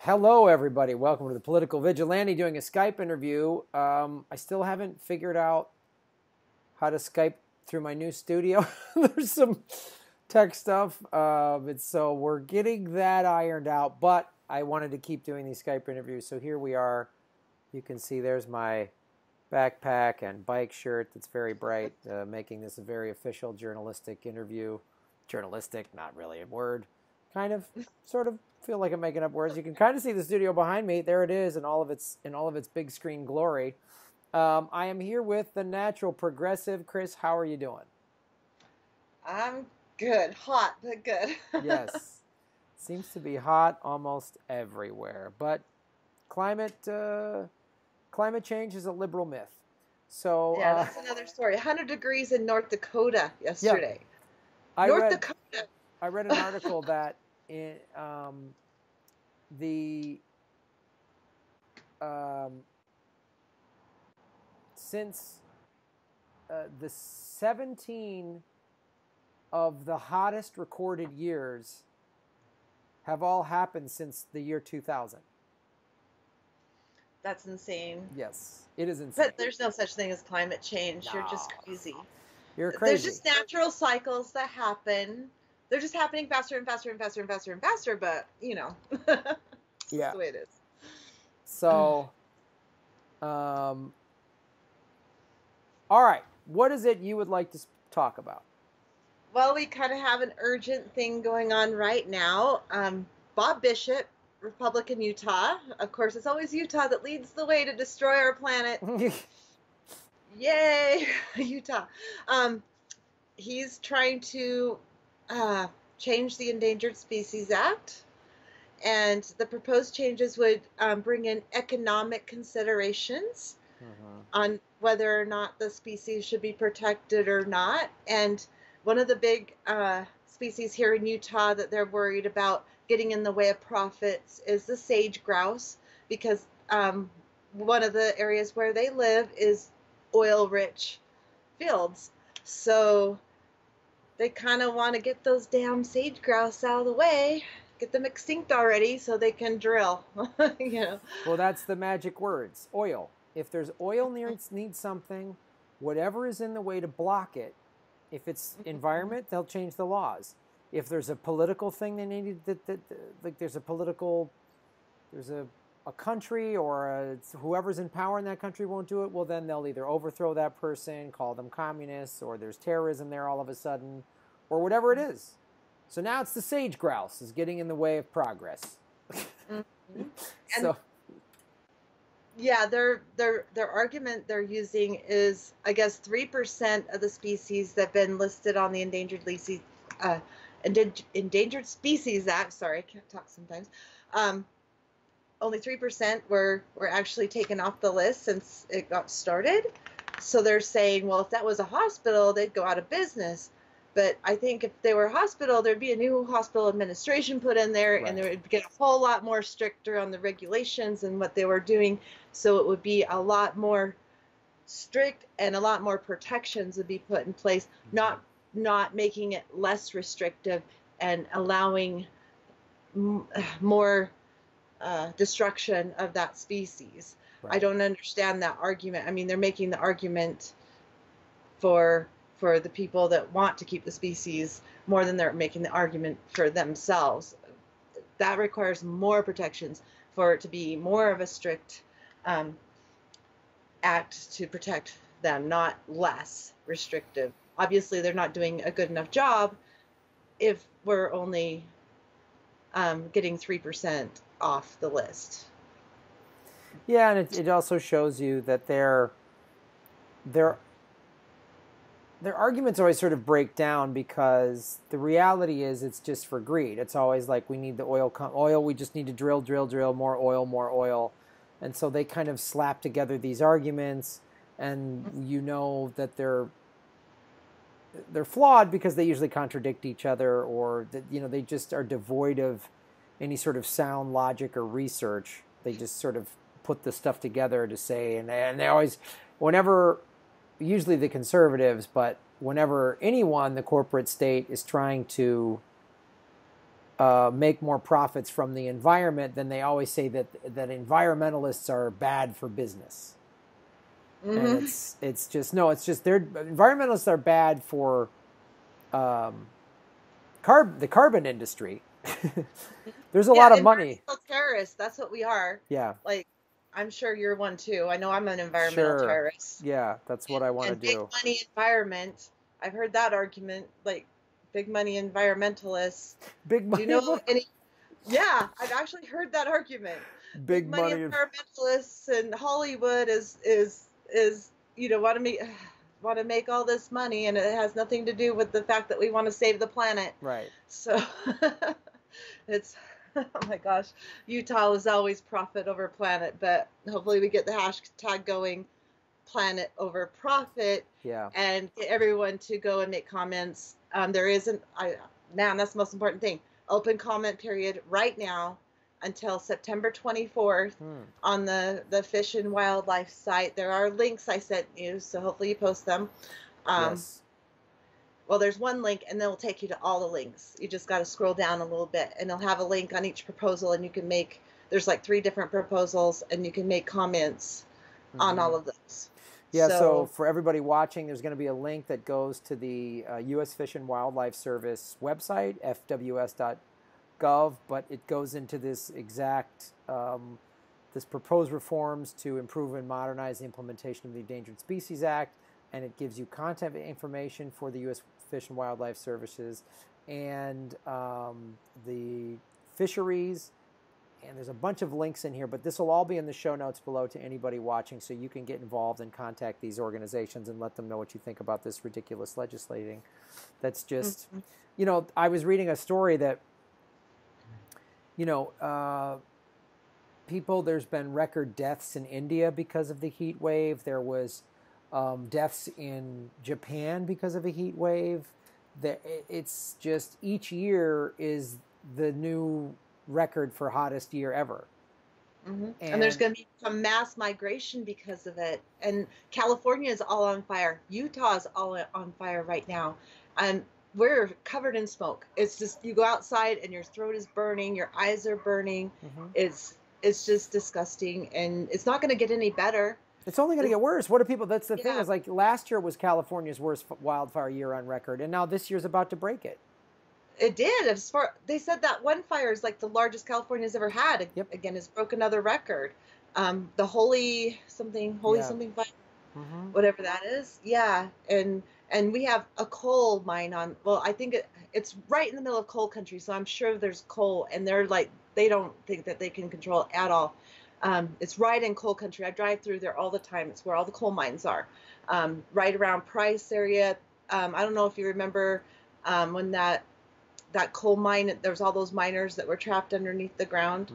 Hello, everybody. Welcome to the Political Vigilante doing a Skype interview. I still haven't figured out how to Skype through my new studio. There's some tech stuff. So we're getting that ironed out, but I wanted to keep doing these Skype interviews. So here we are. You can see there's my backpack and bike shirt that's very bright, making this a very official journalistic interview. Journalistic, not really a word. Kind of, sort of feel like I'm making up words. You can kind of see the studio behind me. There it is in all of its big screen glory. I am here with the natural progressive. Chris, how are you doing? I'm good. Hot, but good. Yes. Seems to be hot almost everywhere. But climate change is a liberal myth. So yeah, that's another story. 100 degrees in North Dakota yesterday. Yeah. North Dakota. I read an article that since the 17 of the hottest recorded years have all happened since the year 2000. That's insane. Yes, it is insane. But there's no such thing as climate change. No. You're just crazy. You're crazy. There's just natural cycles that happen. They're just happening faster and faster and faster and faster and faster, but, you know, that's yeah. the way it is. So, all right. What is it you would like to talk about? Well, we kind of have an urgent thing going on right now. Bob Bishop, Republican Utah. Of course, it's always Utah that leads the way to destroy our planet. Yay, Utah. He's trying to change the Endangered Species Act, and the proposed changes would bring in economic considerations on whether or not the species should be protected or not. And one of the big species here in Utah that they're worried about getting in the way of profits is the sage-grouse, because one of the areas where they live is oil-rich fields. So they kind of want to get those damn sage-grouse out of the way, get them extinct already so they can drill. You know. Well, that's the magic words. Oil. If there's oil needs something, whatever is in the way to block it, if it's environment, they'll change the laws. If there's a political thing they need, like there's a country or whoever's in power in that country won't do it, well, then they'll either overthrow that person, call them communists, or there's terrorism there all of a sudden, or whatever it is. So now it's the sage-grouse is getting in the way of progress. So, yeah, their argument they're using is, I guess, 3% of the species that have been listed on the Endangered Species Act. Sorry, I can't talk sometimes. Only 3% were actually taken off the list since it got started. So they're saying, well, if that was a hospital, they'd go out of business. But I think if they were a hospital, there'd be a new hospital administration put in there, right, and they would get a whole lot more stricter on the regulations and what they were doing. So it would be a lot more strict and a lot more protections would be put in place, not making it less restrictive and allowing more destruction of that species. Right. I don't understand that argument. I mean, they're making the argument for the people that want to keep the species more than they're making the argument for themselves. That requires more protections for it to be more of a strict act to protect them, not less restrictive. Obviously, they're not doing a good enough job if we're only getting 3% off the list. Yeah, and it also shows you that their arguments always sort of break down, because the reality is it's just for greed. It's always like, we need the oil, we just need to drill, more oil. And so they kind of slap together these arguments, and you know that they're flawed because they usually contradict each other, or that, you know, they just are devoid of any sort of sound logic or research. They just sort of put the stuff together to say, and they always, whenever, usually the conservatives, but whenever anyone, the corporate state, is trying to make more profits from the environment, then they always say that environmentalists are bad for business. Mm-hmm. And it's just environmentalists are bad for the carbon industry. There's a lot of money. Terrorists, that's what we are. Yeah. Like, I'm sure you're one too. I know I'm an environmental terrorist. Yeah, that's what I want to do. Big money environment. I've heard that argument. Like, big money environmentalists. Big money. Do you know any? Yeah, I've actually heard that argument. Big money environmentalists and Hollywood is want to make all this money, and it has nothing to do with the fact that we want to save the planet. Right. So it's, oh my gosh, Utah is always profit over planet, but hopefully we get the hashtag going, PlanetOverProfit. Yeah. And get everyone to go and make comments. There isn't, that's the most important thing. Open comment period right now until September 24th on the Fish and Wildlife site. There are links I sent you, so hopefully you post them. Yes. Well, there's one link, and they'll take you to all the links. You just got to scroll down a little bit, and they'll have a link on each proposal, and you can there's like 3 different proposals, and you can make comments on all of those. Yeah, so for everybody watching, there's going to be a link that goes to the U.S. Fish and Wildlife Service website, fws.gov, but it goes into this exact, this proposed reforms to improve and modernize the implementation of the Endangered Species Act, and it gives you content information for the U.S. Fish and Wildlife Services and the fisheries. And there's a bunch of links in here, but this will all be in the show notes below to anybody watching, so you can get involved and contact these organizations and let them know what you think about this ridiculous legislating. That's just, I was reading a story that, there's been record deaths in India because of the heat wave. There was deaths in Japan because of a heat wave. It's just each year is the new record for hottest year ever. Mm-hmm. And there's going to be some mass migration because of it. And California is all on fire. Utah is all on fire right now. And we're covered in smoke. It's just, you go outside and your throat is burning, your eyes are burning. Mm-hmm. It's just disgusting, and it's not going to get any better. It's only going to get worse. What do people, that's the thing, is like last year was California's worst wildfire year on record, and now this year's about to break it. It did. They said that one fire is like the largest California's ever had. Yep. Again, it's broke another record. The holy something fire, whatever that is. Yeah, and we have a coal mine on. Well, I think it's right in the middle of coal country, so I'm sure there's coal, and they don't think that they can control it at all. It's right in coal country. I drive through there all the time. It's where all the coal mines are, right around Price area. I don't know if you remember when that coal mine, there's all those miners that were trapped underneath the ground.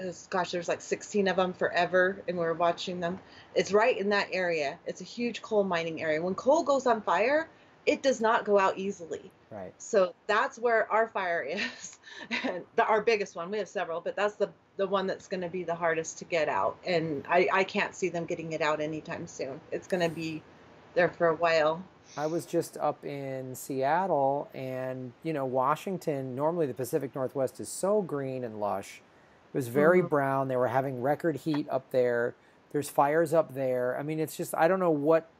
There's like 16 of them forever, and we're watching them. It's right in that area. It's a huge coal mining area. When coal goes on fire, it does not go out easily. Right. So that's where our fire is, and our biggest one. We have several, but that's the one that's going to be the hardest to get out, and I can't see them getting it out anytime soon. It's going to be there for a while. I was just up in Seattle, and Washington, normally the Pacific Northwest is so green and lush. It was very brown. They were having record heat up there. There's fires up there. I mean, it's just, I don't know what,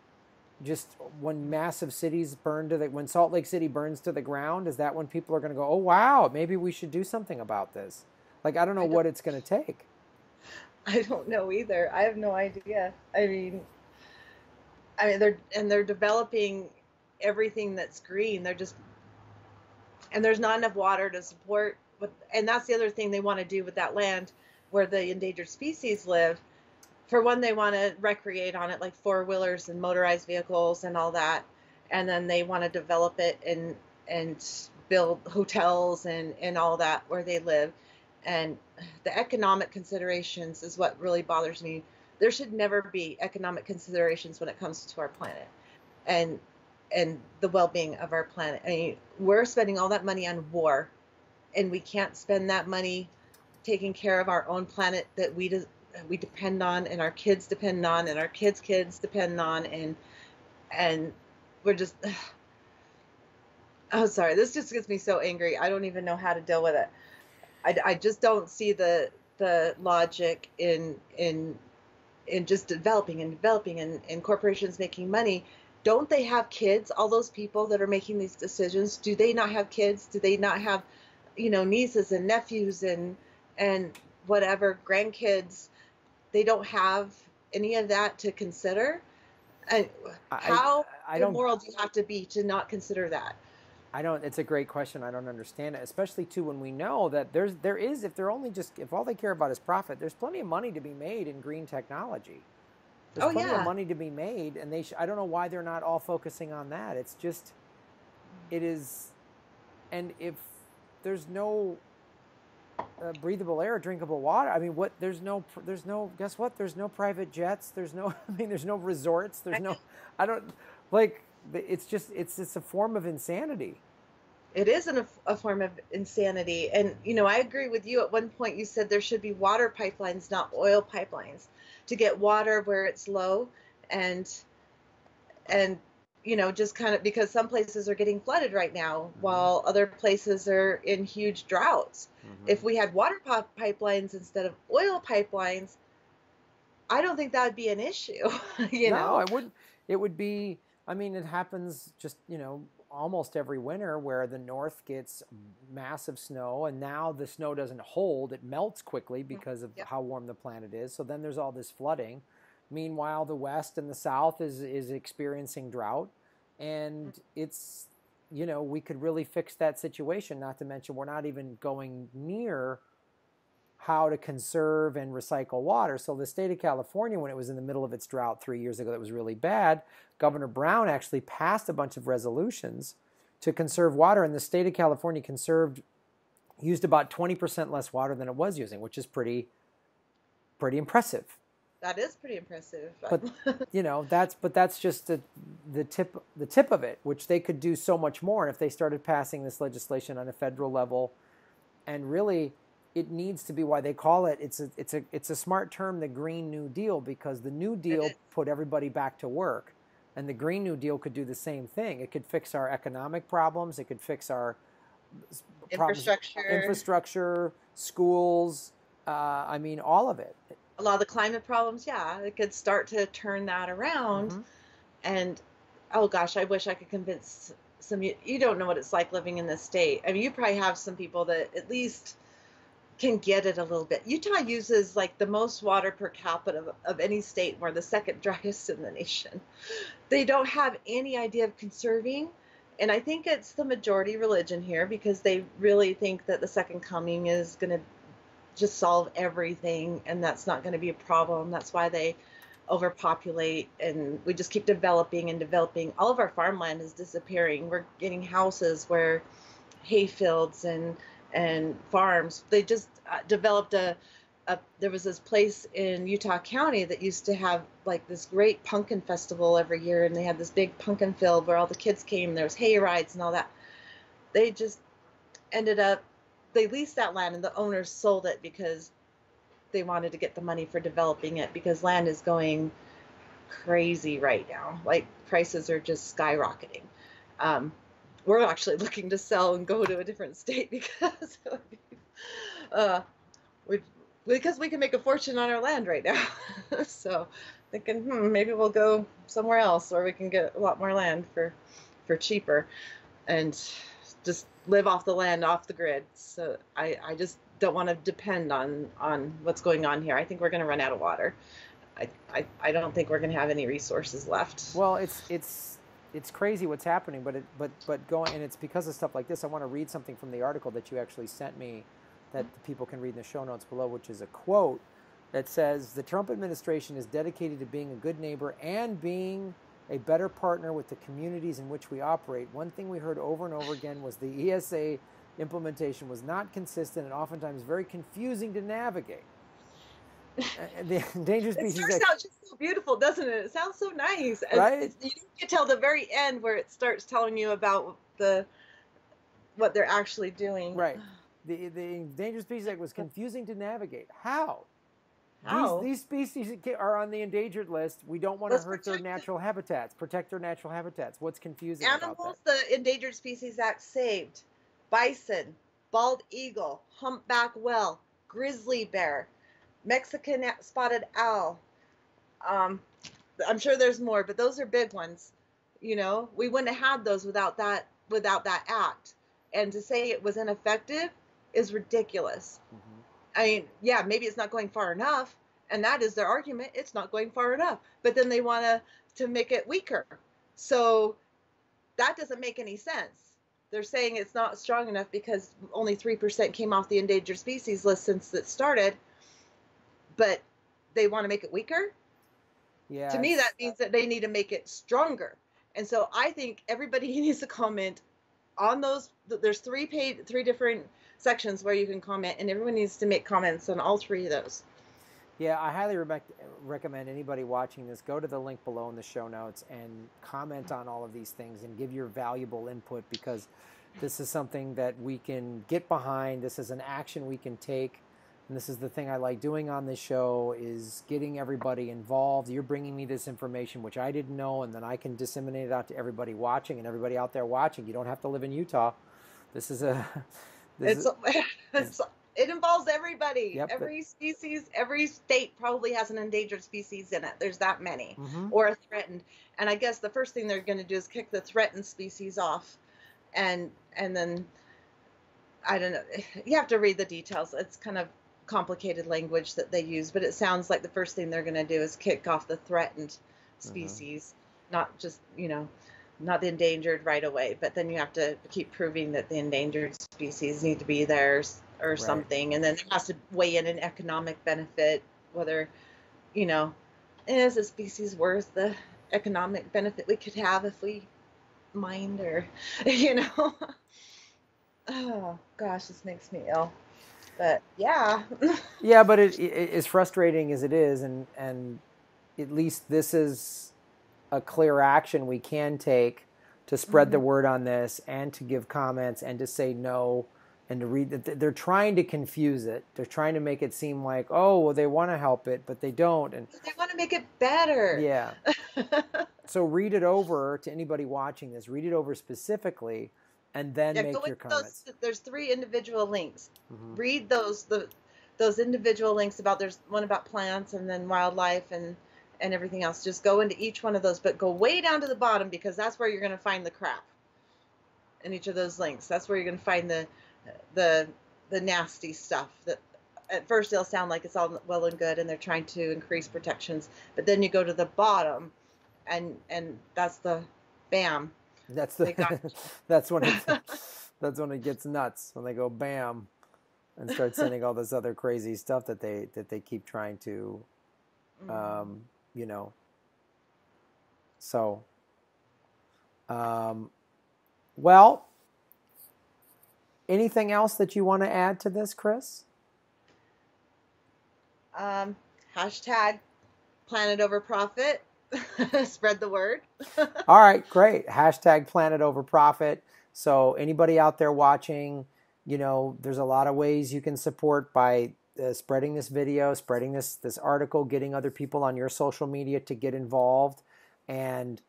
just when massive cities burn when Salt Lake City burns to the ground, is that when people are going to go, oh wow, maybe we should do something about this? Like, I don't know what it's going to take. I don't know either. I have no idea. I mean, they're developing everything that's green. And there's not enough water to support. And that's the other thing they want to do with that land where the endangered species live. For one, they want to recreate on it, like 4-wheelers and motorized vehicles and all that. And then they want to develop it and build hotels and all that where they live. And the economic considerations is what really bothers me. There should never be economic considerations when it comes to our planet and the well-being of our planet. I mean, we're spending all that money on war, and we can't spend that money taking care of our own planet that we depend on, and our kids depend on, and our kids' kids depend on, and we're just, Oh, sorry. This just gets me so angry. I don't even know how to deal with it. I just don't see the logic in just developing and developing and corporations making money. Don't they have kids? All those people that are making these decisions, do they not have kids? Do they not have, nieces and nephews and whatever grandkids? They don't have any of that to consider. And how I don't. immoral do you have to be to not consider that? I don't. It's a great question. I don't understand it, especially too when we know that there is if all they care about is profit, there's plenty of money to be made in green technology. There's Oh plenty of yeah. money to be made, and I don't know why they're not all focusing on that. It's just, it is, and if there's no breathable air, drinkable water. I mean, guess what? There's no private jets. There's no, I mean, there's no resorts. There's no, I don't, like, it's just a form of insanity. It is a form of insanity. And, I agree with you. At one point, you said there should be water pipelines, not oil pipelines, to get water where it's low and, and, just kind of because some places are getting flooded right now while other places are in huge droughts. If we had water pipelines instead of oil pipelines, I don't think that would be an issue, No, it wouldn't. It would be, I mean, it happens just, almost every winter where the north gets massive snow, and now the snow doesn't hold. It melts quickly because of how warm the planet is. So then there's all this flooding. Meanwhile, the west and the south is experiencing drought. And it's, we could really fix that situation, not to mention we're not even going near how to conserve and recycle water. So the state of California, when it was in the middle of its drought 3 years ago that was really bad, Governor Brown actually passed a bunch of resolutions to conserve water, and the state of California used about 20% less water than it was using, which is pretty impressive. That is pretty impressive. But that's just the tip of it, which they could do so much more. And if they started passing this legislation on a federal level, and really, it needs to be why they call it. It's a smart term, the Green New Deal, because the New Deal put everybody back to work, and the Green New Deal could do the same thing. It could fix our economic problems. It could fix our infrastructure, schools. I mean, all of it. A lot of the climate problems, yeah, it could start to turn that around. And oh gosh, I wish I could convince some. You don't know what it's like living in this state. I mean, you probably have some people that at least can get it a little bit. Utah uses like the most water per capita of any state. We're the second driest in the nation. They don't have any idea of conserving. And I think it's the majority religion here because they really think that the second coming is going to just solve everything, and that's not going to be a problem. That's why they overpopulate, and we just keep developing and developing. All of our farmland is disappearing. We're getting houses where hayfields and farms. They just developed there was this place in Utah County that used to have like this great pumpkin festival every year, and they had this big pumpkin field where all the kids came. There was hay rides and all that. They just ended up, they leased that land, and the owners sold it because they wanted to get the money for developing it, because land is going crazy right now. Like prices are just skyrocketing. We're actually looking to sell and go to a different state because because we can make a fortune on our land right now. So thinking, maybe we'll go somewhere else where we can get a lot more land for cheaper and just live off the land, off the grid. So I just don't want to depend on what's going on here. I think we're going to run out of water. I don't think we're going to have any resources left. Well, it's crazy what's happening, but going, and it's because of stuff like this. I want to read something from the article that you actually sent me that people can read in the show notes below, which is a quote that says, the Trump administration is dedicated to being a good neighbor and being a better partner with the communities in which we operate. One thing we heard over and over again was the ESA implementation was not consistent and oftentimes very confusing to navigate. The Endangered Species Act. It starts out just so beautiful, doesn't it? It sounds so nice. Right? You can tell the very end where it starts telling you about what they're actually doing. Right. The Endangered Species Act was confusing to navigate. How? How? These species are on the endangered list. We don't want to Let's hurt their protect them. natural habitats. Protect their natural habitats. What's confusing about Animals that? the Endangered Species Act saved: bison, bald eagle, humpback whale, grizzly bear, Mexican spotted owl. I'm sure there's more, but those are big ones. You know, we wouldn't have had those without that act. And to say it was ineffective is ridiculous. Mm-hmm. I mean, yeah, maybe it's not going far enough, and that is their argument. It's not going far enough, but then they want to make it weaker. So that doesn't make any sense. They're saying it's not strong enough because only 3% came off the endangered species list since it started, but they want to make it weaker. Yeah. To me, that means that they need to make it stronger. And so I think everybody needs to comment on those. There's three different sections where you can comment, and everyone needs to make comments on all three of those. Yeah, I highly recommend anybody watching this, go to the link below in the show notes and comment on all of these things and give your valuable input, because this is something that we can get behind. This is an action we can take. And this is the thing I like doing on this show, is getting everybody involved. You're bringing me this information, which I didn't know, and then I can disseminate it out to everybody watching, and everybody out there watching. You don't have to live in Utah. This is a... It involves everybody. Yep. Every species, every state probably has an endangered species in it. There's that many, Mm-hmm. or a threatened. And I guess the first thing they're going to do is kick the threatened species off, and then I don't know. You have to read the details. It's kind of complicated language that they use, but it sounds like the first thing they're going to do is kick off the threatened species, not just, not the endangered right away, but then you have to keep proving that the endangered species need to be there or something. And then there has to weigh in an economic benefit, whether, is a species worth the economic benefit we could have if we mined, or, oh gosh, this makes me ill. But yeah. Yeah, but it as frustrating as it is, and at least this is a clear action we can take to spread the word on this, and to give comments, and to say no, and to read that they're trying to confuse it. They're trying to make it seem like, oh, well, they want to help it, but they don't. And they want to make it better. Yeah. So read it over to anybody watching this. Read it over specifically, and then make your comments. There's 3 individual links. Read those individual links there's one about plants, and then wildlife, and everything else. Just go into each one of those, but go way down to the bottom, because that's where you're going to find the crap in each of those links. That's where you're going to find the nasty stuff that at first it'll sound like it's all well and good and they're trying to increase protections, but then you go to the bottom and that's the bam. That's when it gets nuts, when they go bam and start sending all this other crazy stuff that they keep trying to so well, anything else that you want to add to this, Chris? Hashtag PlanetOverProfit. Spread the word. All right, great. Hashtag PlanetOverProfit. So anybody out there watching, there's a lot of ways you can support by spreading this video, spreading this article, getting other people on your social media to get involved and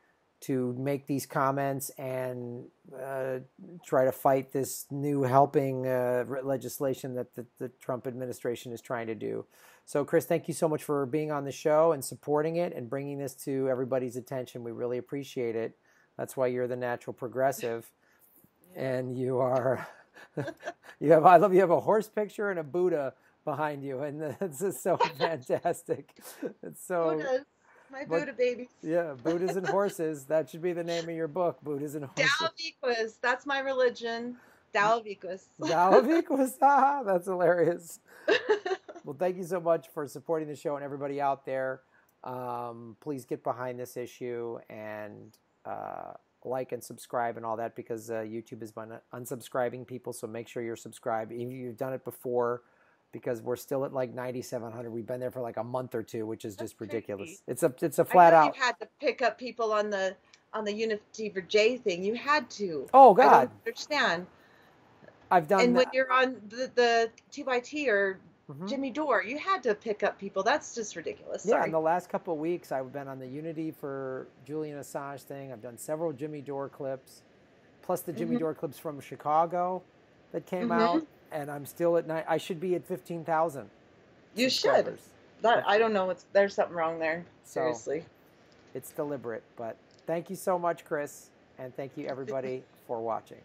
to make these comments and try to fight this new helping legislation that the Trump administration is trying to do. So, Chris, thank you so much for being on the show and supporting it and bringing this to everybody's attention. We really appreciate it. That's why you're the natural progressive. And you are, you have a horse picture and a Buddha behind you, and it's just so fantastic. It's so... Buddhas. My Buddha babies. Yeah, Buddhas and horses. That should be the name of your book, Buddhas and Horses. Dalviquas. That's my religion. Dalviquas. Dalviquas. Ah, that's hilarious. Well, thank you so much for supporting the show, and everybody out there. Please get behind this issue and like and subscribe and all that, because YouTube has been unsubscribing people. So make sure you're subscribed. Even if you've done it before, because we're still at like 9,700. We've been there for like a month or two, which is just ridiculous. It's a flat out. You had to pick up people on the Unity for J thing. You had to. Oh God. I don't understand. I've done. And when you're on the 2x2 or Jimmy Dore. You had to pick up people. That's just ridiculous. Yeah, Sorry. in the last couple of weeks, I've been on the Unity for Julian Assange thing. I've done several Jimmy Dore clips, plus the Jimmy Dore clips from Chicago that came out, and I'm still at I should be at 15,000. You should. I don't know. There's something wrong there. Seriously. So, it's deliberate, but thank you so much, Chris, and thank you everybody for watching.